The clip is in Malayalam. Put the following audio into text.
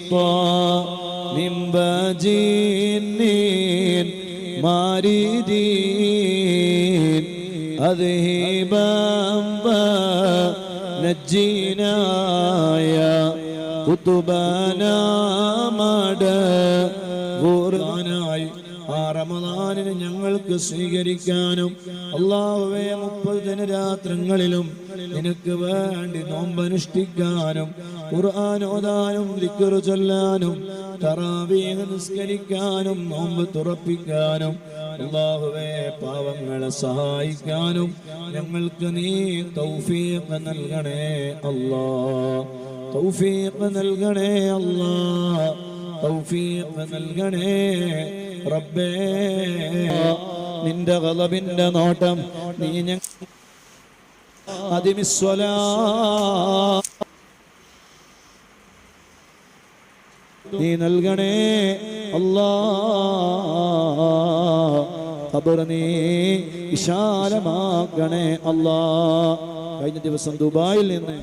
وشيطان وجن ماردين أذهبا ونجينا يا قطبنا മടവൂറാനായി ആ റമളാനിനെ ഞങ്ങൾക്ക് സ്വീകരിക്കാനും അല്ലാഹുവേ 30 ദിനരാത്രങ്ങളിലും നിനക്ക് വേണ്ടി നോമ്പനുഷ്ഠിക്കാനും ഖുർആൻ ഓതാനും ദിക്ർ ചൊല്ലാനും തറാവീഹ് നിസ്കരിക്കാനും നോമ്പ് തുറപ്പിക്കാനും അല്ലാഹുവേ പാവങ്ങളെ സഹായിക്കാനും ഞങ്ങൾക്ക് നീ തൗഫീഖ് നൽകണേ അല്ലാഹ്. തൗഫീഖ് നൽകണേ അല്ലാഹ്. തൗഫീഖ് നൽകണേ റബ്ബേ. നിന്റെ ഗളബിന്റെ നോട്ടം നീ അതിമിസ്വലാ നീ നൽകണേ അല്ലാഹ്. ഖബർ നീ വിശാലമാക്കണേ അല്ലാഹ്. കഴിഞ്ഞ ദിവസം ദുബായിൽ നിന്ന്